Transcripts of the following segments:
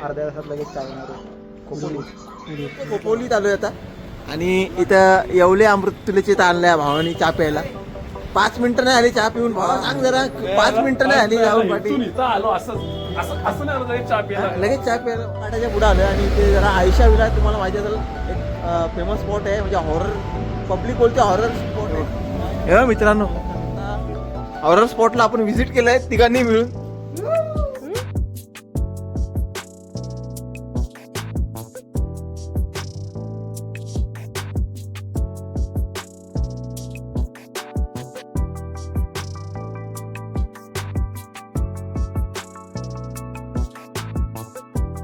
अर्ध्या तासात लगेच चाय येणार आहे. खोपोलीत आलोय आता आणि इथं येवले अमृतुलेची आणल्या भावानी चहा प्यायला. 5 मिनिटं नाही आली चहा पिऊन. भावा सांग जरा 5 मिनिटं नाही आली राहुल पाटील. आलो असं नाही चहा प्यायला. लगेच चहा प्यायला पाटाच्या पुढे आलोय आणि ते जरा आयशा विला तुम्हाला माहिती असेल एक फेमस स्पॉट आहे, म्हणजे हॉरर पब्लिक बोलते हॉरर स्पॉट आहे. हे मित्रांनो हॉरर स्पॉटला आपण व्हिजिट केलंय तिघांनी मिळून.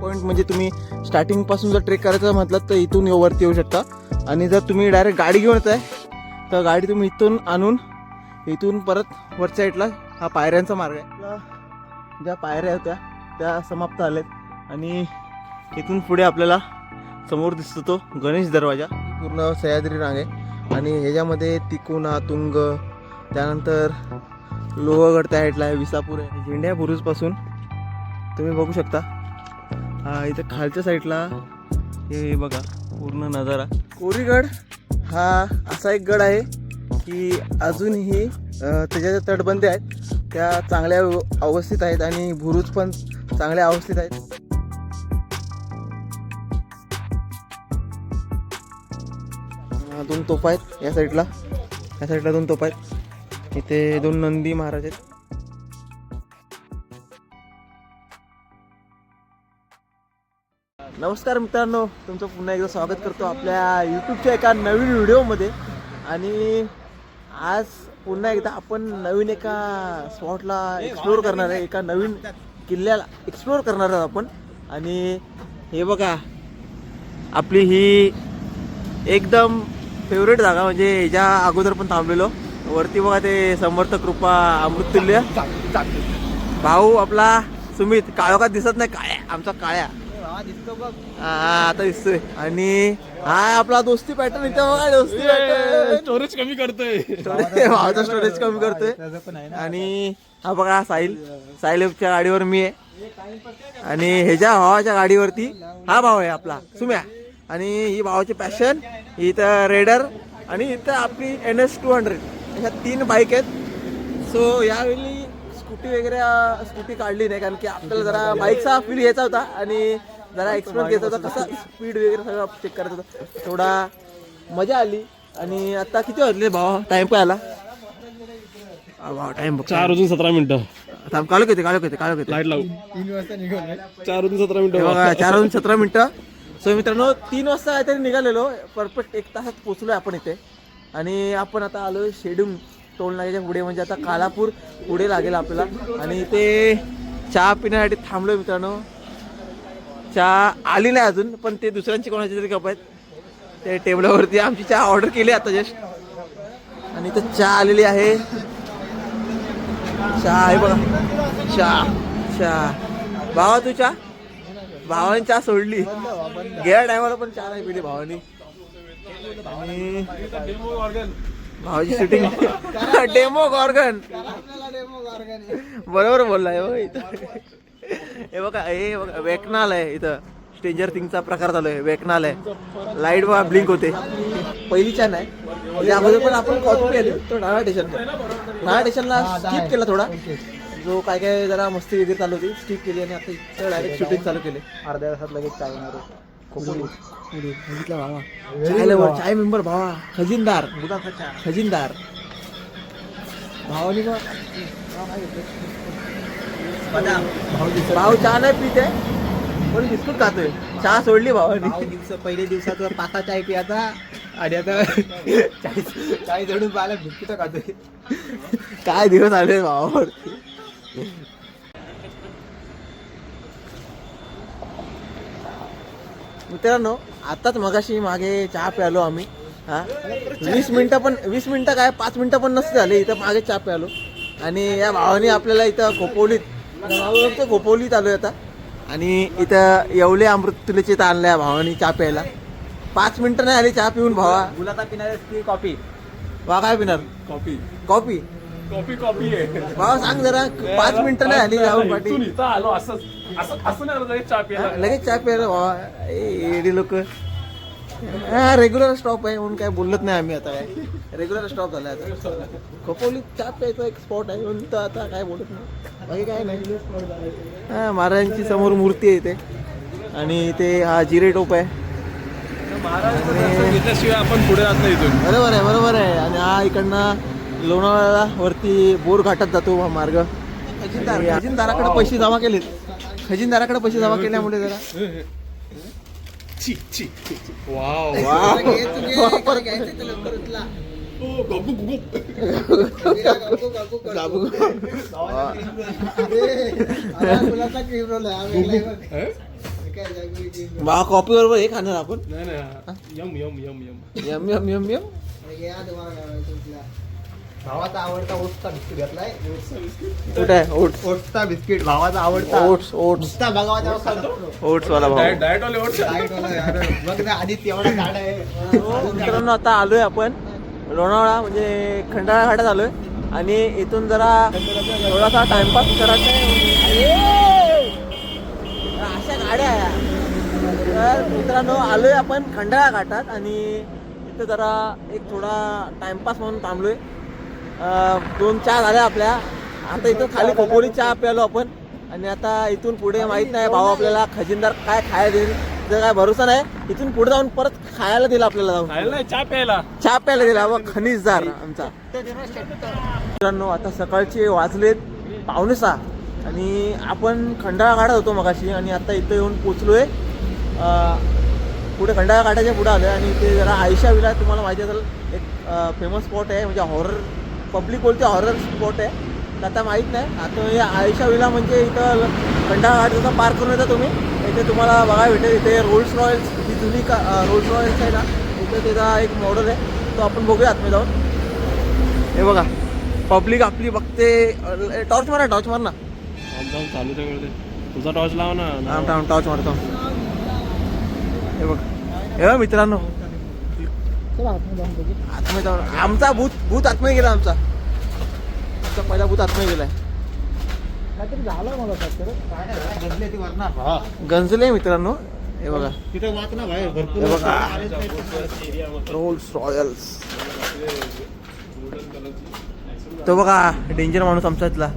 पॉईंट म्हणजे तुम्ही स्टार्टिंग पासून जर ट्रेक करायचं म्हटलं तर इथून वरती येऊ शकता आणि जर तुम्ही डायरेक्ट गाडी घेऊन येताय तर गाडी तुम्ही इथून आणून इथून परत वरच्या साईडला हा पायऱ्यांचा मार्ग आहे. ज्या पायऱ्या होत्या त्या समाप्त आल्यात आणि इथून पुढे आपल्याला समोर दिसतो तो गणेश दरवाजा. पूर्ण सह्याद्री रांग आहे आणि ह्याच्यामध्ये तिकोना, तुंग, त्यानंतर लोहगड त्या साईडला आहे, विसापूर आहे. झेंड्या बुरुजपासून तुम्ही बघू शकता हा इथं खालच्या साईडला हे बघा पूर्ण नजारा. कोरीगड हा असा एक गड आहे की अजूनही त्याच्या ज्या तटबंदी आहेत त्या चांगल्या अवस्थित आहेत आणि बुरुज पण चांगल्या अवस्थित आहेत. दोन तोफा आहेत या साईडला 2 तोफा आहेत. इथे 2 नंदी महाराज आहेत. नमस्कार मित्रांनो, तुमचं पुन्हा एकदा स्वागत करतो आपल्या यूट्यूबच्या एका नवीन व्हिडिओमध्ये. आणि आज पुन्हा एकदा आपण नवीन एका स्पॉटला एक्सप्लोअर करणार आहे, एका नवीन किल्ल्याला एक्सप्लोअर करणार आहोत आपण. आणि हे बघा आपली ही एकदम फेवरेट जागा, म्हणजे ह्याच्या अगोदर पण थांबलेलो. वरती बघा ते समर्थ कृपा अमृततुल्य भाऊ आपला सुमित. काळोखात दिसत नाही, काळ्या आमचा काळ्या दिसतो बघ. हा आता दिसतोय. आणि हा आपला दोस्ती पॅटर्न इथं बघा, दोस्ती पॅटर्न स्टोरेज कमी करतोय. भावाचा स्टोरेज कमी करतोय. आणि हा बघा साहिलच्या गाडीवर मी आहे आणि ह्याच्या भावाच्या गाडीवरती हा भाव आहे आपला सुम्या. आणि ही भावाची पॅशन, इथं रेडर आणि इथं आपली NS200 ह्या 3 बाईक आहेत. सो यावेळी स्कूटी काढली नाही कारण की आपल्याला जरा बाईकचा फील घ्यायचा होता आणि जरा एक्सपिरियन्स घ्यायचा होता, कसा स्पीड वगैरे सगळं चेक करायचं होतं. थोडा मजा आली. आणि आता किती वाजले भावा? टाइम काय आला भावा? टाइम 4:17 थांब, काळोख येते लाईट लावू. 3 वाजता निघालोय. 4:17 बघा 4:17. सो मित्रांनो 3 वाजता काहीतरी निघालेलो, परफेक्ट 1 तासात पोचलोय आपण इथे. आणि आपण आता आलोय शेडूम टोल नाक्याच्या पुढे, म्हणजे आता कालापूर पुढे लागेल आपल्याला. आणि ते चहा पिण्यासाठी थांबलोय मित्रांनो. चहा आली नाही अजून, पण ते दुसऱ्यांची कोणाची तरी कप आहेत ते टेबलावरती. आमची चहा ऑर्डर केली आता जस्ट आणि इथं चहा आलेली आहे. चहा आहे बघा, चहा भावा तू चहा. भावाने चहा सोडली, गेल्या टायमाला पण चहा नाही पिली भावानी. आणि भावाची शूटिंग डेमो गॉर्गन बरोबर बोललाय हो. इथं हे बघा, हे बघा वेकनाल आहे. इथं स्ट्रेंजर थिंगचा प्रकार चालू आहे. वेकनाल आहे, लाईट बघा ब्लिंक होते. पहिली छान आहे. म्हणजे अगोदर पण आपण कॉपी केली तो डाव्या स्टेशनला स्किप केला थोडा, जो काय जरा मस्ती वगैरे चालू होती स्किप केली आणि आता इथं डायरेक्ट शूटिंग चालू केले. अर्ध्या तासात लगेच चाय येणार आहे. बघितला भावा चाय मेंबर भावा, खजिनदार भावानी भाऊ चहा नाही पिते पण बिस्कुट खातोय. चहा सोडली भावानी. पहिल्या दिवसात पाका चाय पियाचा आणि आता चाय जोडून पाहिला बिस्कुट खातोय. काय दिवस आले भावावर. मित्रांनो आताच मगाशी मागे चहा प्यालो आम्ही. हा 20 मिनिटं काय 5 मिनिटं पण नसते झाले इथं मागे चहा प्यालो. आणि या भावाने आपल्याला इथं खोपोलीत आलोय आता. आणि इथं येवले अमृततुलेची इथं आणल्या भावानी चहा प्यायला. 5 मिनिटं नाही आली चहा पिऊन भावा. गुलाता पिणार की कॉफी? वा काय पिणार? कॉफी. कॉफी. कॉपी आहे भावा सांग जरा 5 मिनिटं नाही आली जाऊन पाठी इथून इथं आलो असं नाही आलं चहा प्यायला. लगेच चहा प्यायला भावा एडी लोक हा रेग्युलर स्टॉप आहे म्हणून काय बोलत नाही आम्ही आता काय रेग्युलर स्टॉप झाला आता खोपोली चहा प्यायचा एक स्पॉट आहे म्हणून तर आता काय बोलत नाही बाकी काय नाही. हा महाराजांची समोर मूर्ती आहे इथे आणि इथे हा जिरे टोप आहे. महाराजांचं घेतल्याशिवाय आपण पुढे जात नाही इथून. बरोबर आहे आणि हा इकडनं लोणावळा वरती बोर घाटात जातो हा मार्ग. खजिनदाराकडे पैसे जमा केलेत खजिनदाराकडे पैसे जमा केल्यामुळे जरा वाव कॉपी बरोबर हे खाणार आपण नाही yum yum yum yum yum yum yum yum. भावाचा आवडता ओट्सचा बिस्किट घेतलाय. कुठे आहे ओट्स ओट्सचा बिस्किट भावाचा आवडता. ओट्स नुसता बघावा तेव्हा खातो. ओट्स वाला भाऊ. डायट वाले ओट्स. Diet वाला यार. बघ ना आधी तेवढं झाड आहे. मित्रांनो आता आलोय आपण लोणावळा म्हणजे खंडाळा घाटात आलोय आणि इथून जरा थोडासा टाइमपास करायचा आहे. अशा गाड्या आहे. तर मित्रांनो आलोय आपण खंडाळा घाटात आणि इथं जरा एक थोडा टाइमपास म्हणून थांबलोय. 2 चहा झाल्या आपल्या. आता इथं खाली खोपोली चहा प्यालो आपण आणि आता इथून पुढे माहित नाही भाऊ आपल्याला खजिनदार काय खायला देईल जर काय भरोसा नाही. इथून पुढे जाऊन परत खायला दिला आपल्याला जाऊन खायला नाही चहा प्यायला. चहा प्यायला दिला व खनिजदार आमचा. मित्रांनो आता सकाळचे वाजलेत 5:45 आणि आपण खंडाळा घाटात होतो मगाशी आणि आता इथं येऊन पोचलोय. पुढे खंडाळा घाटाच्या पुढे आलोय आणि इथे जरा आयशा विला तुम्हाला माहिती असेल एक फेमस स्पॉट आहे म्हणजे हॉरर पब्लिक बोलते हॉरर स्पॉट आहे. तर आता माहीत नाही आता या आयशा विला म्हणजे इथं खंडाळा घाट जसा पार करून येता तुम्ही इथे तुम्हाला बघायला भेटेल. इथे रोल्स रॉयल्स ही जुनी रोल्स रॉयल्स आहे ना इथं त्याचा एक मॉडेल आहे तो आपण बघूया आतमध्ये जाऊन. हे बघा पब्लिक आपली बघते. टॉर्च मार ना चालू तुझा टॉर्च लाव ना. टॉर्च मारतो. हे बघ हे मित्रांनो आतमध्ये जाऊन आमचा भूत आतमध्ये गेला. आमचा पहिला भूत आतमध्ये गेलाय. गंजले मित्रांनो. हे बघा तिथे वाच ना बाहेर भरपूर. हे बघा रोल्स रॉयल्स. तो बघा डेंजर माणूस आमचा इथला.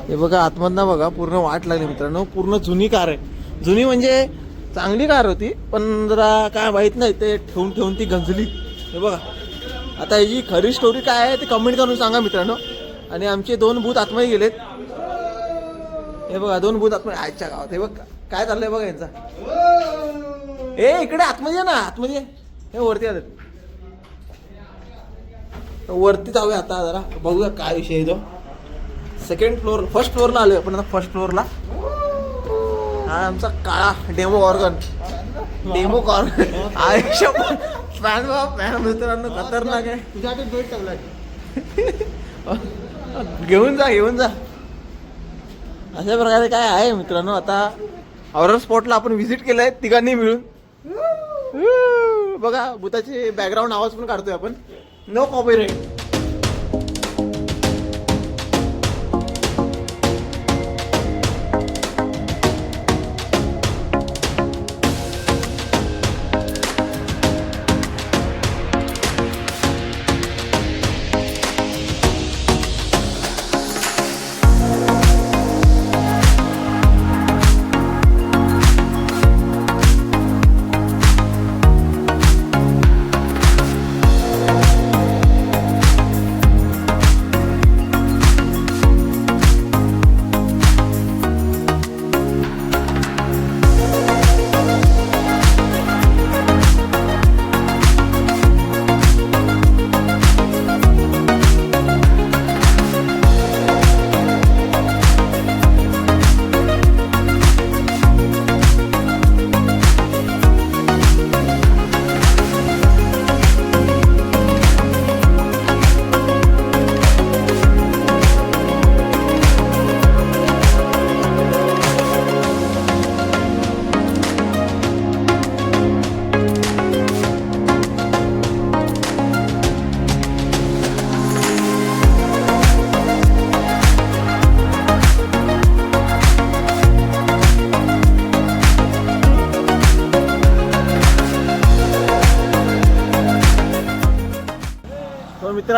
हे बघा आतमधनं बघा पूर्ण वाट लागली मित्रांनो. पूर्ण जुनी कार आहे. जुनी म्हणजे चांगली कार होती पण जरा काय माहित नाही ते ठेवून ती गंजली. हे बघा आता याची खरी स्टोरी काय आहे ते कमेंट करून सांगा मित्रांनो. आणि आमचे 2 भूत आतमध्ये गेलेत. हे बघा 2 भूत आतमध्ये आजच्या गावात. हे बघ काय चाललंय बघा यांचा. इकडे आतमध्ये ना आतमध्ये हे वरती आलेत. वरती जाऊया आता जरा बघूया काय विषय आहे तो. फर्स्ट फ्लोअरला आलोय आपण आता. फर्स्ट फ्लोअरला हा आमचा काळा डेमो ऑर्गन. डेमो ऑर्गन आयुष्य फॅन मित्रांनो खतरनाक आहे. तुझ्याकडे बेट टाकलाय. घेऊन जा अशा प्रकारे काय आहे मित्रांनो. आता हॉरर स्पॉटला आपण व्हिजिट केलंय तिघांनी मिळून. बघा भूताचे बॅकग्राऊंड आवाज पण काढतोय आपण. No copyright.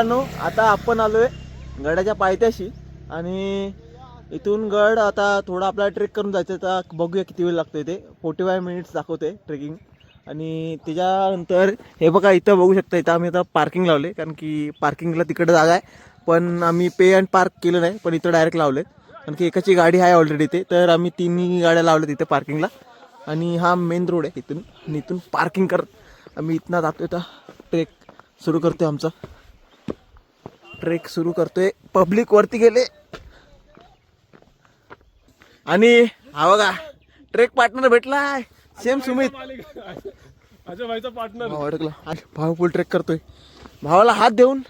मित्रांनो, आता आपण आलोय गडाच्या पायथ्याशी आणि इथून गड आता थोडा आपल्याला ट्रेक करून जायचं. तर बघूया किती वेळ लागतो. ते 45 मिनिट्स दाखवते ट्रेकिंग. आणि त्याच्यानंतर हे बघा इथं बघू शकता, इथं आम्ही आता पार्किंग लावले कारण की पार्किंगला तिकडे जागा आहे. पण आम्ही पे अँड पार्क केलं नाही, पण इथं डायरेक्ट लावले कारण की एकाची गाडी आहे ऑलरेडी इथे. तर आम्ही 3 गाड्या लावल्या तिथे पार्किंगला. आणि हा मेन रोड आहे इथून. आणि इथून पार्किंग करत आम्ही इथनं जातोय. तर ट्रेक सुरू करतोय, आमचा ट्रेक सुरू करतोय. पब्लिक वरती गेले आणि हा बघा ट्रेक पार्टनर भेटलाय, सेम सुमित. माझ्या भाईचा पार्टनर अडकला. भाऊ फुल ट्रेक करतोय. भावाला हात देऊन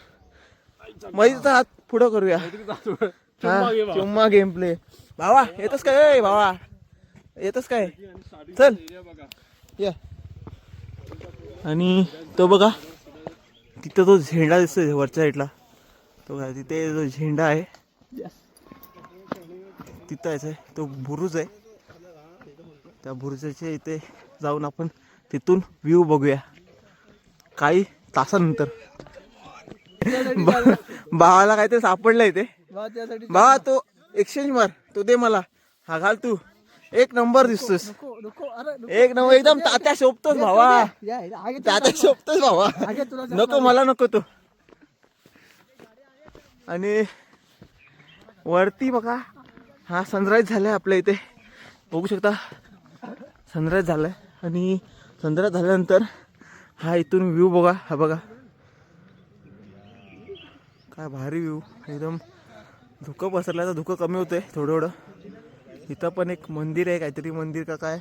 मैचा हात पुढं करूया. चुम्मा गेम प्ले. भावा येतच काय? भावा येतच काय? चल या. आणि तो बघा तिथं तो झेंडा दिसतोय वरच्या साईडला. तो बघा तिथे जो झेंडा आहे तिथं आहे, तो बुरुज आहे. त्या बुरुजाच्या इथे जाऊन आपण तिथून व्ह्यू बघूया काही तासानंतर. भावाला काहीतरी सापडलं इथे. भावा तो एक्सचेंज मार, तो दे मला. हा घाल तू. एक नंबर दिसतोस, एक नंबर. एकदम तात्या शोभतोस भावा, तात्या शोभतोस भावा. नको मला नको तो. आणि वरती बघा हा सनराईज झालाय आपल्या इथे, बघू शकता सनराईज झालाय. आणि सनराईज झाल्यानंतर हा इथून व्ह्यू बघा. हा बघा काय भारी व्ह्यू. एकदम धुकं पसरलं, तर धुकं कमी होतंय थोडं थोडं. इथं पण एक मंदिर आहे, काहीतरी मंदिर का काय.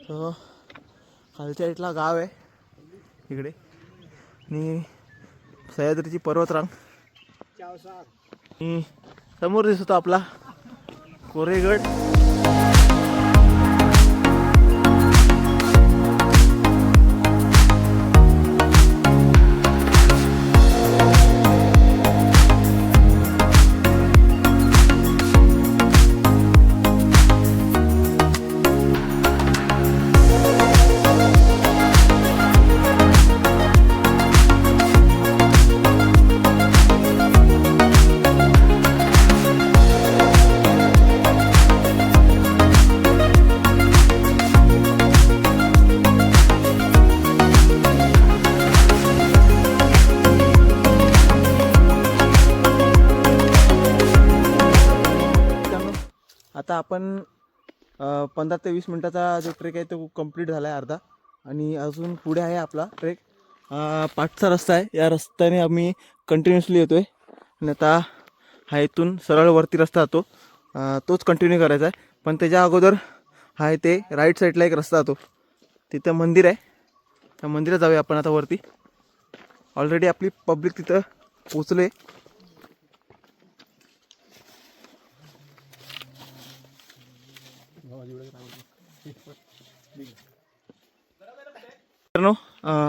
तर खालच्या इथला गाव आहे इकडे. आणि सह्याद्रीची पर्वतरांग. आणि समोर दिसतो आपला कोरेगड. आता आपण 15 ते 20 मिनटाचा जो ट्रेक आहे तो कंप्लीट झाला आहे अर्धा. आणि अजून पुढे आहे आपला ट्रेक. पाठचा रस्ता आहे, या रस्त्याने आम्ही कंटिन्युअसली येतो आहे. आणि आता हा इथून सरळ वरती रस्ता जातो, तोच कंटिन्यू करायचा आहे. पण त्याच्या अगोदर हा इथे राईट साईडला एक रस्ता जातो, तिथं मंदिर आहे. त्या मंदिरात जाऊया आपण आता वरती. ऑलरेडी आपली पब्लिक तिथं पोचले.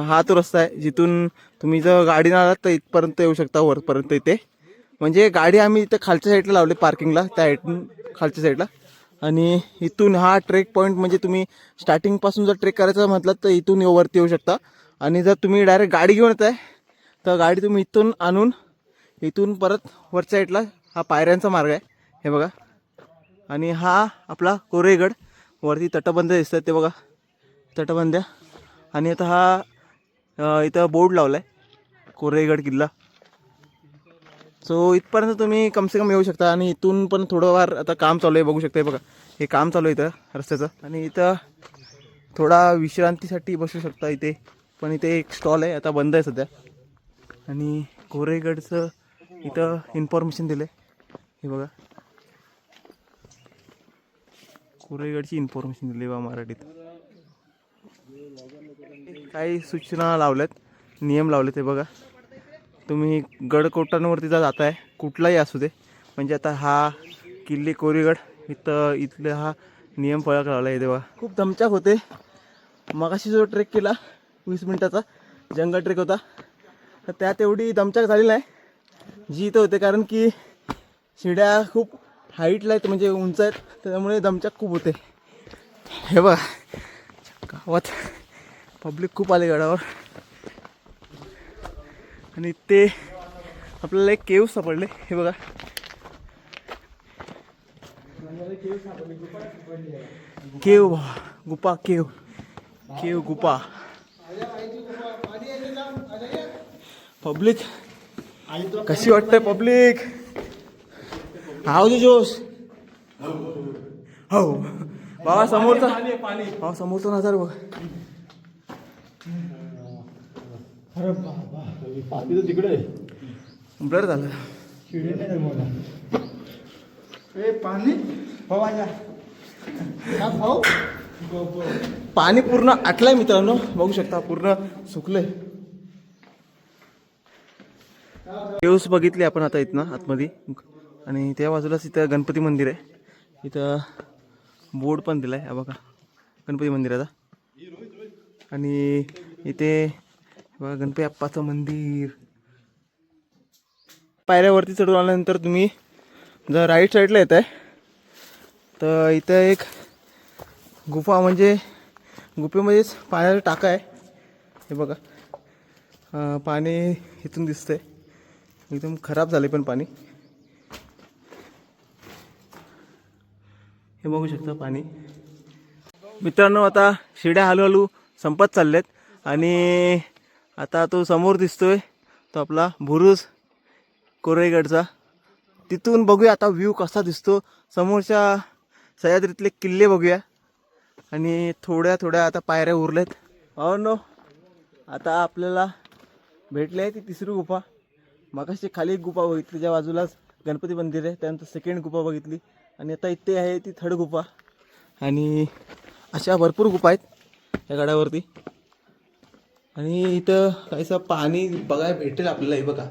हा तो रस्ता आहे जिथून तुम्ही जर गाडीनं आलात तर इथपर्यंत येऊ शकता, वरपर्यंत. इथे म्हणजे गाडी आम्ही इथं खालच्या साईडला लावली पार्किंगला, त्या साईडून खालच्या साईडला. आणि इथून हा ट्रेक पॉईंट म्हणजे तुम्ही स्टार्टिंगपासून जर ट्रेक करायचं म्हटलं तर इथून वरती येऊ शकता. आणि जर तुम्ही डायरेक्ट गाडी घेऊन येत आहे तर गाडी तुम्ही इथून आणून इथून परत वरच्या साईडला हा पायऱ्यांचा मार्ग आहे, हे बघा. आणि हा आपला कोरेगड. वरती तटबंद दिसतात ते बघा, तटबंद्या. आणि आता हा इथं बोर्ड लावला आहे कोरेगड किल्ला. सो इथपर्यंत तुम्ही कमसे कम येऊ शकता. आणि इथून पण थोडंफार आता काम चालू आहे, बघू शकता. बघा हे काम चालू आहे इथं रस्त्याचं. आणि इथं थोडा विश्रांतीसाठी बसू शकता इथे. पण इथे एक स्टॉल आहे, आता बंद आहे सध्या. आणि कोरेगडचं इथं इन्फॉर्मेशन दिलं आहे, हे बघा. कोरेगडची इन्फॉर्मेशन दिली बा मराठीत. काही सूचना लावल्यात, नियम लावले ते बघा. तुम्ही गडकोटांवरती जर जात आहे कुठलाही असू दे, म्हणजे आता हा किल्ले कोरेगड इथले हा नियम फळक लावला आहे तेव्हा. खूप दमचाक होते. मगाशी जो ट्रेक केला 20 मिनटाचा जंगल ट्रेक होता, तर त्यात एवढी दमचाक झाली नाही जी इथं होते. कारण की शिड्या खूप हाईटला आहेत, म्हणजे उंच आहेत, त्यामुळे दमचाक खूप होते. हे बघा गावात पब्लिक खूप आले गडावर. आणि ते आपल्याला एक केव सापडले. हे बघा, केव गुफा, केव गुफा. पब्लिक कशी वाटतंय पब्लिक? हाव दे जोश. हो बाबा, समोरचा बाबा, समोरचा नजारा बघ. अरे बाबा, पाणी तर तिकडे ब्लर झालं. पाणी पाणी पूर्ण आटलंय मित्रांनो, बघू शकता पूर्ण सुकलंय. केव्स बघितले आपण आता इथनं आतमध्ये, आणि त्या बाजूलाच इथं गणपती मंदिर आहे. इथं बोर्ड पण दिलाय हा बघा, गणपती मंदिराचा. आणि इथे बघा गणपती बाप्पाचं मंदिर. पायऱ्यावरती चढून आल्यानंतर तुम्ही जर राईट साईडला येत आहे तर इथं एक गुफा, म्हणजे गुफेमध्येच पाण्याचा टाका आहे. हे बघा, पाणी इथून दिसतंय, एकदम खराब झाले पण पाणी. हे बघू शकता पाणी. मित्रांनो, आता शिड्या हळूहळू संपत चालल्यात. आणि आता तो समोर दिसतोय तो आपला बुरुज कोराईगडचा. तिथून बघूया आता व्ह्यू कसा दिसतो. समोरच्या सह्याद्रीतले किल्ले बघूया. आणि थोड्या थोड्या आता पायऱ्या उरल्यात. हो नो, आता आपल्याला भेटले आहे ती तिसरी गुफा. मगाशी खाली एक गुफा बघितली, ज्या बाजूलाच गणपती मंदिर आहे. त्यानंतर सेकंड गुफा बघितली, आणि आता इथे आहे ती थर्ड गुफा. आणि अशा भरपूर गुफा आहेत या गडावरती. आणि इथं काहीसं पाणी बघायला भेटेल आपल्याला. हे बघा,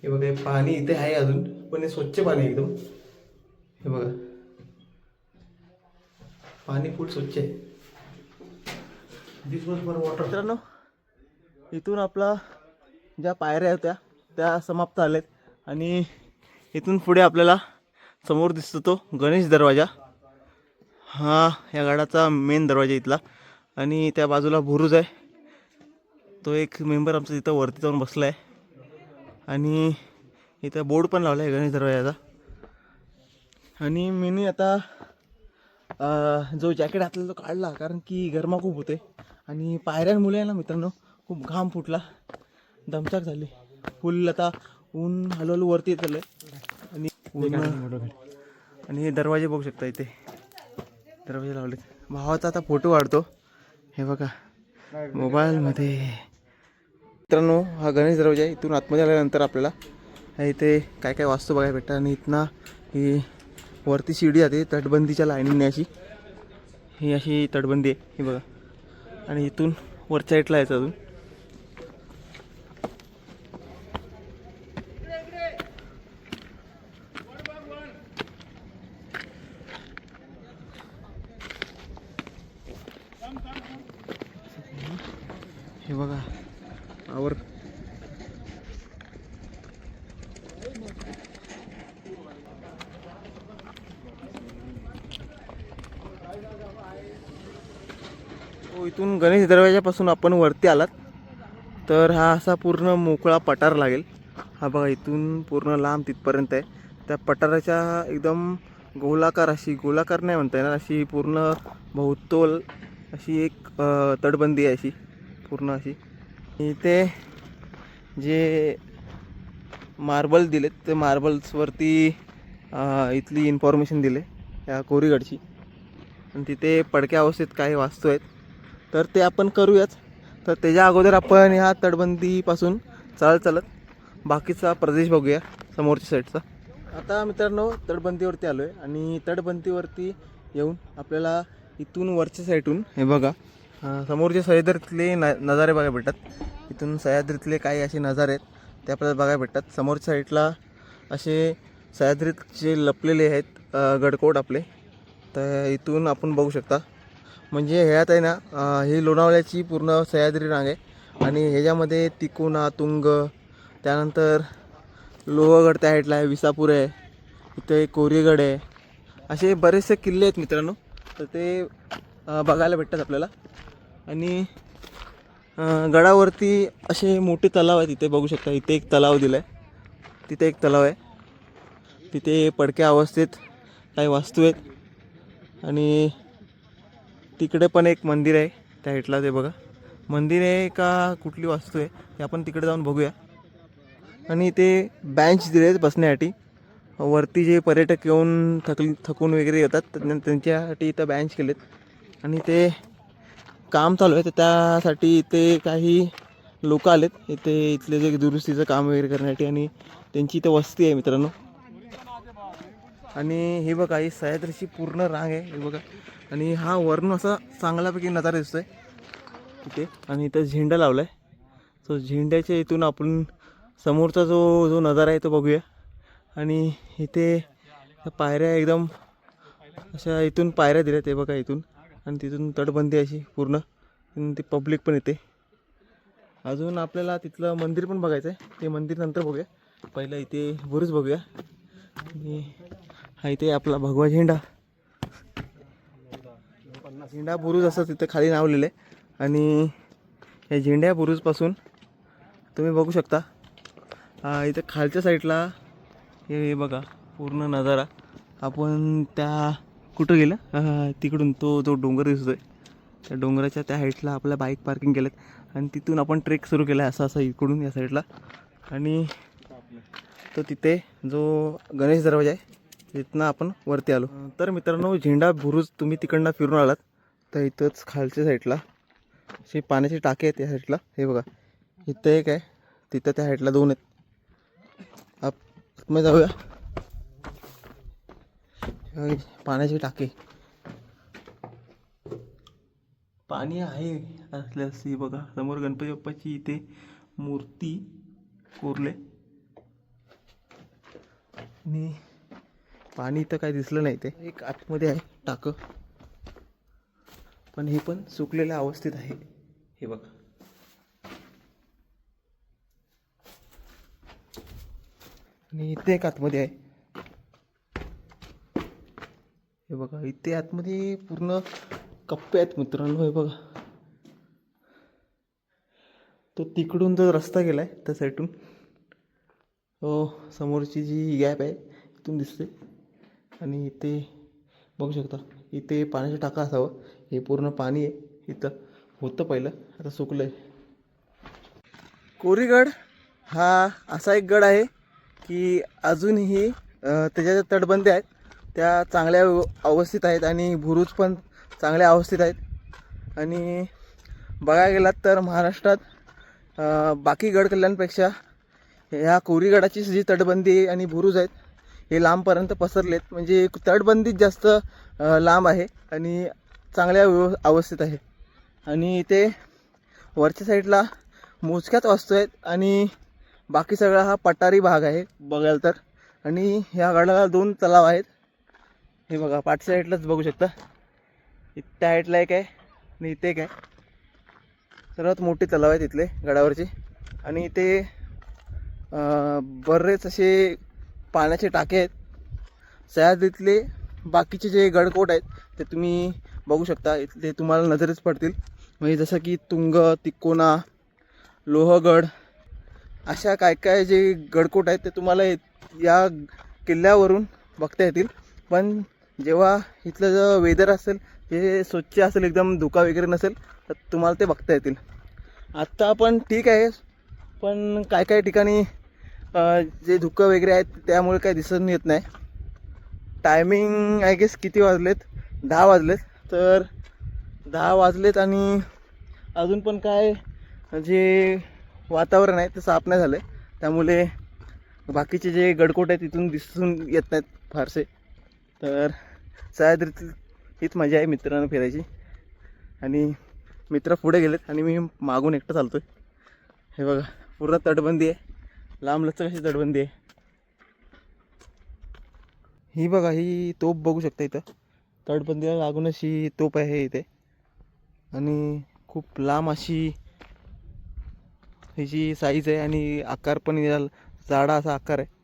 हे बघा, हे पाणी इथे आहे अजून, पण हे स्वच्छ पाणी आहे एकदम. हे बघा, पाणी फुल स्वच्छ आहे. दिस वॉज फॉर वॉटर. मित्रांनो, इथून आपला ज्या पायऱ्या होत्या त्या समाप्त झाल्यात. आणि इथून पुढे आपल्याला समोर दिसतो तो गणेश दरवाजा. हा या गडाचा मेन दरवाजा इथला. आणि त्या बाजूला बुरुज आहे. तो एक मेंबर आमचा तिथं वरती जाऊन बसला आहे. आणि इथं बोर्ड पण लावला आहे गणेश दरवाजाचा. आणि मी आता जो जॅकेट घातलेला तो काढला, कारण की गरमा खूप होते. आणि पायऱ्यांमुळे ना मित्रांनो खूप घाम फुटला, दमचाक झाली फुल. आता ऊन हळूहळू वरती येत आलं. आणि हे दरवाजे बघू शकता, इथे दरवाजे लावलेत. भावाचा आता फोटो काढतो. हे बघा मोबाईलमध्ये. मित्रांनो, हा गणेश दरवाजा आहे. इथून आतमध्ये आल्यानंतर आपल्याला इथे काय काय वास्तू बघायला भेटतात. आणि इथनं ही वरती शिडी जाते तटबंदीच्या लाईनीने अशी. ही अशी तटबंदी आहे, ही बघा. आणि इथून वरच्या साईडला यायचं अजून. हे बघा आवर. इथून गणेश दरवाजापासून आपण वरती आलात तर हा असा पूर्ण मोकळा पठार लागेल. हा बघा, इथून पूर्ण लांब तिथपर्यंत आहे. त्या पठाराच्या एकदम गोलाकार, अशी गोलाकार नाही म्हणता येणार, अशी पूर्ण बहुतोल अशी एक तटबंदी आहे अशी पूर्ण अशी. इथे जे मार्बल दिलेत ते मार्बल्सवरती इथली इन्फॉर्मेशन दिले या कोरीगडची. आणि तिथे पडक्या अवस्थेत काही वास्तू आहेत, तर ते आपण करूयाच. तर त्याच्या अगोदर आपण ह्या तटबंदीपासून चालत बाकीचा प्रदेश बघूया समोरच्या साईडचा. आता मित्रांनो, तटबंदीवरती आलो आहे. आणि तटबंदीवरती येऊन आपल्याला इथून वरच्या साईडून हे बघा समोरच्या सह्याद्रीतले नजारे बघायला भेटतात. इथून सह्याद्रीतले काही असे नजारे आहेत ते आपल्याला बघायला भेटतात. समोरच्या साईडला असे सह्याद्रीत जे लपलेले आहेत गडकोट आपले, तर इथून आपण बघू शकता. म्हणजे ह्यात आहे ना, ही लोणावळ्याची पूर्ण सह्याद्री रांग आहे. आणि ह्याच्यामध्ये तिकोना, तुंग, त्यानंतर लोहगड त्या साईडला आहे, विसापूर आहे, इथे कोरीगड आहे. असे बरेचसे किल्ले आहेत मित्रांनो, तर ते बघायला भेटतात आपल्याला. आणि गडावरती असे मोठे तलाव आहेत, इथे बघू शकता. इथे एक तलाव दिला आहे तिथे एक तलाव आहे, तिथे पडक्या अवस्थेत काही वास्तू आहेत आणि तिकडे पण एक मंदिर आहे त्या साईडला. ते बघा मंदिर आहे का कुठली वास्तू आहे ते आपण तिकडे जाऊन बघूया. आणि ते बेंच दिले आहेत बसण्यासाठी. वरती जे पर्यटक येऊन थकून वगैरे येतात त्यांच्यासाठी इथं बेंच केलेत. आणि ते काम चालू आहे तर त्यासाठी इथे काही लोक आलेत इथले जे दुरुस्तीचं काम वगैरे करण्यासाठी. आणि त्यांची इथं वस्ती आहे मित्रांनो. आणि हे बघा ही सह्याद्रीची पूर्ण रांग आहे हे बघा. आणि हा वरून असा चांगल्यापैकी नजारा दिसतोय इथे. आणि इथं झेंडा लावला आहे. सो झेंड्याच्या इथून आपण समोरचा जो नजारा आहे तो बघूया. आणि इथे पायऱ्या एकदम अशा इथून पायऱ्या दिल्या ते बघा इथून. आणि तिथून तटबंदी अशी पूर्ण. ती पब्लिक पण येते. अजून आपल्याला तिथलं मंदिर पण बघायचं आहे. ते मंदिर नंतर बघूया. पहिलं इथे बुरुज बघूया. आणि हा इथे आपला भगवा झेंडा बुरुज असं तिथं खाली नाव लिहिलं आहे. आणि या झेंड्या बुरुजपासून तुम्ही बघू शकता इथं खालच्या साईडला हे बघा पूर्ण नजारा. आपण त्या कुठं गेलं तिकडून जो डोंगर दिसतोय त्या डोंगराच्या त्या साईडला आपल्या बाईक पार्किंग केलेत. आणि तिथून आपण ट्रेक सुरू केला आहे असं इकडून या साईडला. आणि तो तिथे जो गणेश दरवाजा आहे तिथनं आपण वरती आलो. तर मित्रांनो झेंडा बुरुज तुम्ही तिकडनं फिरून आलात तर इथंच खालच्या साईडला अशी पाण्याची टाकी आहे त्या साईडला. हे बघा इथं एक आहे तिथं त्या साईडला 2 आहेत. आपण जाऊया. पाण्याची टाकी पाणी आहे असल्यास हे बघा समोर गणपती बाप्पाची इथे मूर्ती कोरले. आणि पाणी इथं काही दिसलं नाही. ते एक आतमध्ये आहे टाकं पण हे पण सुकलेल्या अवस्थेत आहे हे बघा. आणि इथे एक आतमध्ये आहे हे बघा. इथे आतमध्ये पूर्ण कप्पे आहेत मित्रांनो हे बघा. तो तिकडून जो रस्ता गेला आहे त्या साईडून समोरची जी गॅप आहे इथून दिसते. आणि इथे बघू शकता इथे पाण्याचा टाका असावं. हे पूर्ण पाणी आहे इथं होतं पहिलं आता सुकलं आहे. कोरीगड हा असा एक गड आहे की अजूनही त्याच्या तटबंदी आहेत त्या चांगल्या अवस्थित आहेत. आणि बुरुज पण चांगल्या अवस्थित आहेत. आणि बघायला गेलात तर महाराष्ट्रात बाकी गड किल्ल्यांपेक्षा ह्या कोरीगडाची जी तटबंदी आणि बुरुज आहेत हे लांबपर्यंत पसरलेत. म्हणजे तटबंदीत जास्त लांब आहे आणि चांगल्या अवस्थेत आहे. आणि इथे वरच्या साईडला मोजक्याच वास्तू आहेत आणि बाकी सगळा हा पठारी भाग आहे बघायला तर. आणि ह्या गडाला 2 तलाव आहेत हे बघा. पाठच्या साईडलाच बघू शकता त्या साईडला एक आहे आणि इथे एक आहे. सर्वात मोठी तलाव आहे तिथले गडावरची. आणि इथे बरेच असे पाण्याचे टाके आहेत. सह्याद्रीतले बाकीचे जे गडकोट आहेत ते तुम्ही बघू शकता. इथले तुम्हाला नजरेच पडतील. म्हणजे जसं की तुंग, तिकोना, लोहगड अशा काय जे गडकोट आहेत ते तुम्हाला या किल्ल्यावरून बघता येतील. पण जेव्हा इथलं जर वेदर असेल हे स्वच्छ असेल एकदम धुका वगैरे नसेल तर तुम्हाला ते बघता येतील. आत्ता पण ठीक आहे पण काय ठिकाणी जे धुकं वगैरे आहेत त्यामुळे काही दिसून येत नाही. टायमिंग आय गेस किती वाजलेत 10 वाजलेत. तर 10 वाजलेत आणि अजून पण काय जे वातावरण आहे ते साफ नाही झालं आहे. त्यामुळे बाकीचे जे गडकोट आहेत तिथून दिसून येत नाहीत फारसे. तर सह्याद्रीतील हीच मजा आहे मित्रांनो फिरायची. आणि मित्र पुढे गेलेत आणि मी मागून एकटं चालतो आहे. हे बघा पूर्ण तटबंदी आहे. लांब लचक अशी तटबंदी आहे. ही बघा ही तोफ बघू शकता इथं. तटबंदीला लागूनच ही तोफ आहे इथे. आणि खूप लांब अशी ह्याची साईज आहे आणि आकार पण जाडा असा आकार आहे.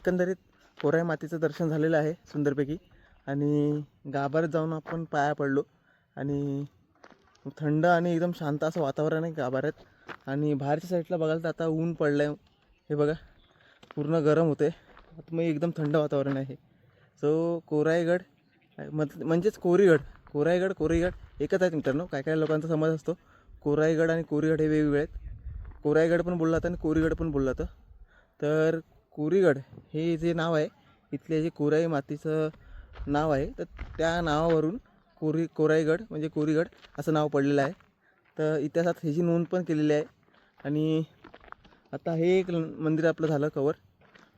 एकंदरीत कोराई मातेचं दर्शन झालेलं आहे सुंदरपैकी. आणि गाभाऱ्यात जाऊन आपण पाया पडलो आणि थंड आणि एकदम शांत असं वातावरण आहे गाभाऱ्यात. आणि बाहेरच्या साईडला बघाल तर आता ऊन पडलं आहे, हे बघा पूर्ण गरम होते. मग एकदम थंड वातावरण आहे. सो कोराईगड म्हणजेच कोराईगड एकच आहेत मित्रांनो. काय काय लोकांचा समज असतो कोराईगड आणि कोरीगड हे वेगवेगळे आहेत. कोराईगड पण बोललं जातं आणि कोरीगड पण बोललं जातं. तर कोरीगड हे जे नाव आहे इथले जे कोराई मातीचं नाव आहे, तर त्या नावावरून कोराईगड म्हणजे कोरीगड असं नाव पडलेलं आहे. तर इतिहासात ह्याची नोंद पण केलेली आहे. आणि आता हे एक मंदिर आपलं झालं कवर.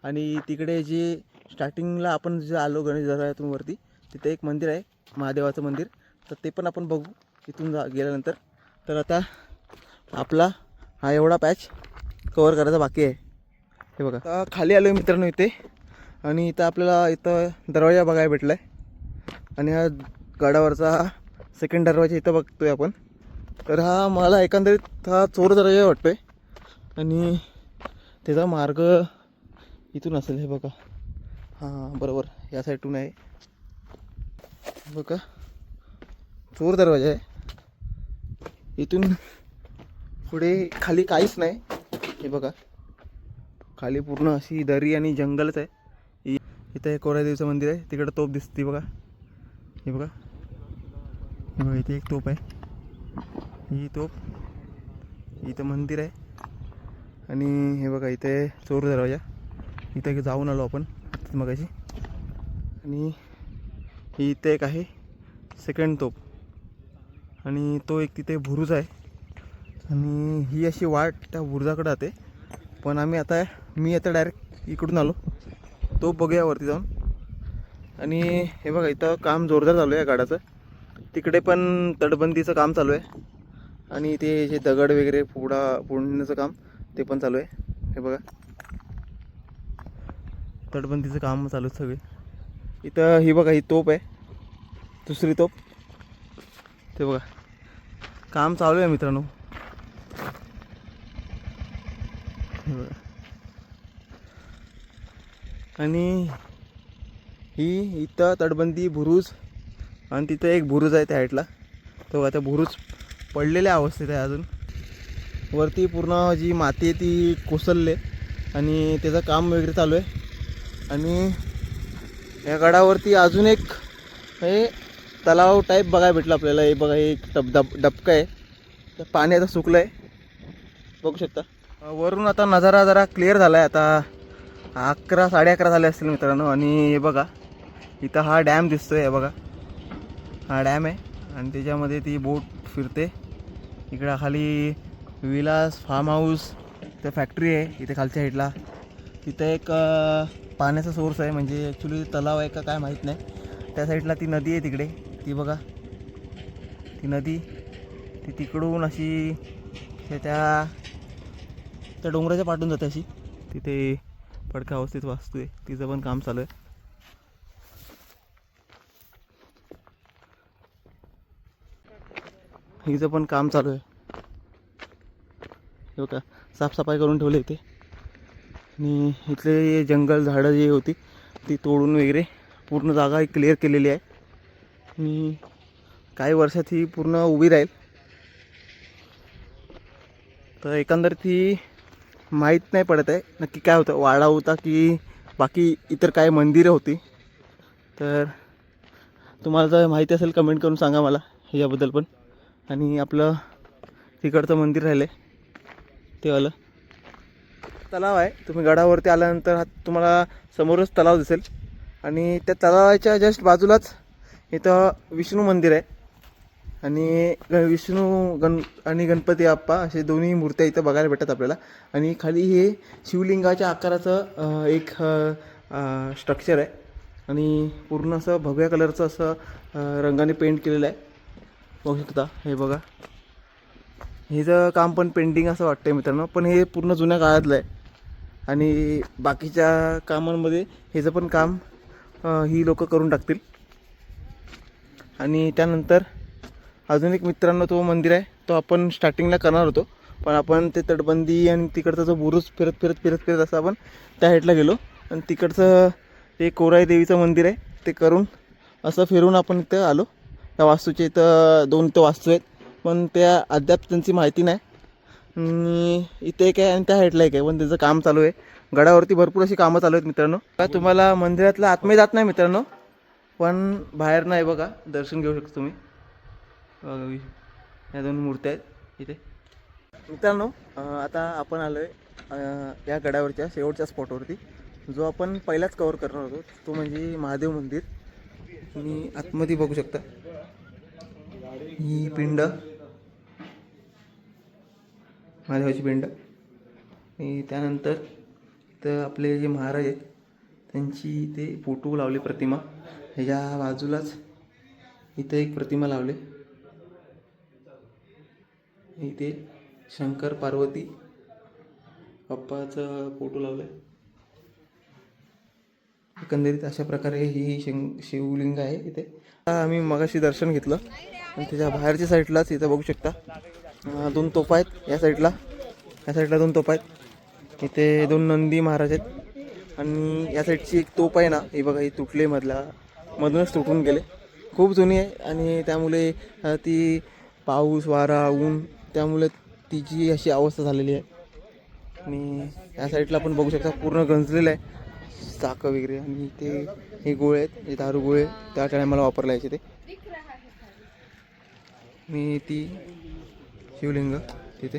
आणि तिकडे जे स्टार्टिंगला आपण जे आलो गणेश दरवाजातून वरती, तिथे एक मंदिर आहे महादेवाचं मंदिर. तर ते पण आपण बघू इथून गेल्यानंतर. तर आता आपला हा एवढा पॅच कवर करायचा बाकी आहे. हे बघा आता खाली आलो आहे मित्रांनो इथे. आणि इथं आपल्याला इथं दरवाजा बघायला भेटला आहे. आणि हा गडावरचा सेकंड दरवाजा इथं बघतो आहे आपण. तर हा मला एकंदरीत हा चोर दरवाजा वाटतो आहे. आणि त्याचा मार्ग इथून असेल, हे बघा. हां बरोबर, या साईडून आहे बघा. चोर दरवाजा आहे. इथून पुढे खाली काहीच नाही, हे बघा. खाली पूर्ण अशी दरी आणि जंगलच आहे. इथं एक कोराई देवीचं मंदिर आहे, तिकडं तोफ दिसते बघा. हे बघा, हे बघा इथे एक तोफ आहे. ही तोफ, इथं मंदिर आहे. आणि हे बघा इथे चोर दरवाजा, इथं जाऊन आलो आपण मगाशी. आणि इथे एक आहे सेकंड तोफ. आणि तो एक तिथे बुरुज आहे. आणि ही अशी वाट त्या बुरुजाकडे जाते. पण मी आता डायरेक्ट इकडून आलो, तो बघूया वरती जाऊन. आणि हे बघा इथं काम जोरदार चालू आहे गाडाचं. तिकडे पण तटबंदीचं काम चालू आहे. आणि ते जे दगड वगैरे फोडण्याचं काम ते पण चालू आहे. हे बघा तटबंदीचं काम चालू आहे सगळे. इथं ही बघा ही तोफ आहे, दुसरी तोफ. ते बघा काम चालू आहे मित्रांनो. हे बघा. आणि ही इथं तटबंदी बुरुज आणि तिथं एक बुरुज आहे त्या साईडला. तो आता बुरुज पडलेल्या अवस्थेत आहे अजून. वरती पूर्ण जी माती आहे ती कोसळले आणि त्याचं काम वगैरे चालू आहे. आणि या गडावरती अजून एक हे तलाव टाईप बघायला भेटलं आपल्याला. हे बघा एक डबका आहे, तर पाणी आता सुकलं आहे, बघू शकता. वरून आता नजारा जरा क्लिअर झाला आहे. आता 11-11:30 झाले असतील मित्रांनो. आणि हे बघा इथं हा डॅम दिसतोय, हे बघा हा डॅम आहे. आणि त्याच्यामध्ये ती बोट फिरते. इकडं खाली विलास फार्म हाऊस, तर फॅक्टरी आहे इथे खालच्या साईडला. तिथं एक पाण्याचा सोर्स आहे, म्हणजे ॲक्च्युली तलाव आहे का काय माहीत नाही. त्या साईडला ती नदी आहे तिकडे, ती बघा ती नदी. ती तिकडून अशी त्या डोंगराच्या पाठून जाते अशी. तिथे पडक्या अवस्थेत वास्तू आहे, तिचं पण काम चालू आहे. हिचं पण काम चालू आहे. हे बघा साफसफाई करून ठेवली इथे. आणि इथले जंगल झाडं जी होती ती तोडून वगैरे पूर्ण जागा क्लिअर केलेली आहे. आणि काही वर्षात ही पूर्ण उभी राहील. तर एकंदरीत ही माहीत नाही पडत आहे नक्की काय होतं, वाडा होता की बाकी इतर काय मंदिरं होती. तर तुम्हाला जर माहिती असेल कमेंट करून सांगा मला ह्याच्याबद्दल पण. आणि आपलं तिकडचं मंदिर राहिलं आहे ते वालं. तलाव आहे, तुम्ही गडावरती आल्यानंतर तुम्हाला समोरच तलाव दिसेल. आणि त्या तलावाच्या जस्ट बाजूलाच इथं विष्णू मंदिर आहे. आणि विष्णू आणि गणपती बाप्पा असे दोन्ही मूर्त्या इथं बघायला भेटतात आपल्याला. आणि खाली हे शिवलिंगाच्या आकाराचं एक स्ट्रक्चर आहे. आणि पूर्ण असं भगव्या कलरचं असं रंगाने पेंट केलेलं आहे, बघू शकता. हे बघा हेचं काम पण पेंटिंग असं वाटतं आहे मित्रांनो, पण हे पूर्ण जुन्या काळातलं आहे. आणि बाकीच्या कामांमध्ये ह्याचं पण काम ही लोक करून टाकतील. आणि त्यानंतर अजून एक मित्रांनो तो मंदिर आहे, तो आपण स्टार्टिंगला करणार होतो, पण आपण ते तटबंदी आणि तिकडचा जो बुरुज फिरत असं आपण त्या साईडला गेलो. आणि तिकडचं ते कोराई देवीचं मंदिर आहे ते करून असं फिरून आपण इथं आलो. त्या वास्तूच्या इथं 2 इथं वास्तू आहेत, पण त्या अद्याप त्यांची माहिती नाही. आणि इथे एक आहे आणि त्या साईडला एक आहे, पण त्याचं काम चालू आहे. गडावरती भरपूर अशी कामं चालू आहेत मित्रांनो. का तुम्हाला मंदिरातलं आतमध्ये जात नाही मित्रांनो, पण बाहेर नाही बघा दर्शन घेऊ शकता तुम्ही. बघा या 2 मूर्त्या आहेत इथे मित्रांनो. आता आपण आलो आहे या गडावरच्या शेवटच्या स्पॉटवरती, जो आपण पहिलाच कवर करणार होतो, तो म्हणजे महादेव मंदिर. तुम्ही आतमध्ये बघू शकता ही पिंड, महादेवाची पिंड. आणि त्यानंतर इथं आपले जे महाराज आहेत त्यांची इथे फोटो लावले, प्रतिमा. ह्याच्या बाजूलाच इथं एक प्रतिमा लावले. इथे शंकर पार्वती बाप्पाचा फोटो लावला आहे. एकंदरीत अशा प्रकारे ही शिवलिंग आहे इथे. आम्ही मगाशी दर्शन घेतलं आणि त्याच्या बाहेरच्या साईडलाच इथं बघू शकता 2 तोफा आहेत. या साईडला 2 तोफा आहेत. इथे 2 नंदी महाराज आहेत आणि या साईडची एक तोफ आहे ना, ही बघा, ही तुटले मधूनच तुटून गेले. खूप जुनी आहे आणि त्यामुळे ती पाऊस वारा ऊन त्यामुळे तिची अशी अवस्था झालेली आहे. आणि या साईडला आपण बघू शकता पूर्ण गंजलेलं आहे चाकं वगैरे. आणि ते हे गोळे आहेत, हे दारू गोळे त्या टायमाला वापरला यायचे ते. आणि ती शिवलिंग तिथे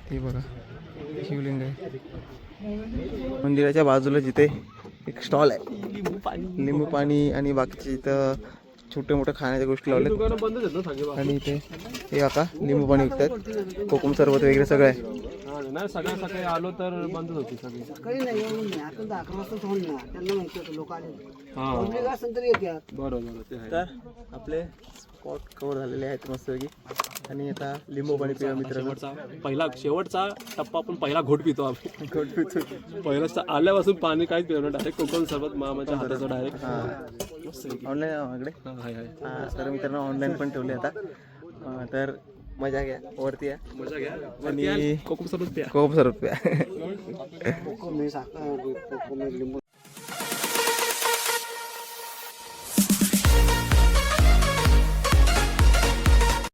ते बघा शिवलिंग आहे. मंदिराच्या बाजूला जिथे एक स्टॉल आहे लिंबू पाणी आणि बाकीचे इथं छोटे मोठे खाण्याच्या गोष्टी लावल्या. आणि इथे हे आता लिंबू पाणी विकतात, कोकम सरबत वगैरे सगळं आहे. नाही सगळ्या सकाळी आलो तर बंदच होती सगळी. सकाळी नाही येऊन नाही, आता 11 वाजता होऊन ना, त्यांना माहिती होतं लोक आले. हा पब्लिक असेल तर येतात. बरोबर ते आहे. तर आपले स्पॉट कव्हर झालेले आहेत मस्तपैकी. आणि आता लिंबू पाणी पिऊया मित्रांनो. शेवटचा टप्पा आपण पहिला घोट पितो आम्ही. पहिला आल्यापासून पाणी काहीच पितो, डायरेक्ट कोकम सरबत मामाच्या हाताचं डायरेक्ट. ऑनलाईन आहे माझ्याकडे. तर मित्रांनो ऑनलाईन पण ठेवले आता. तर मजा घ्या, वरती या, मजा घ्या आणि कोकम सरबत प्या. कोकम सरबत प्या. कोकम हे साखर, कोकम हे लिंबू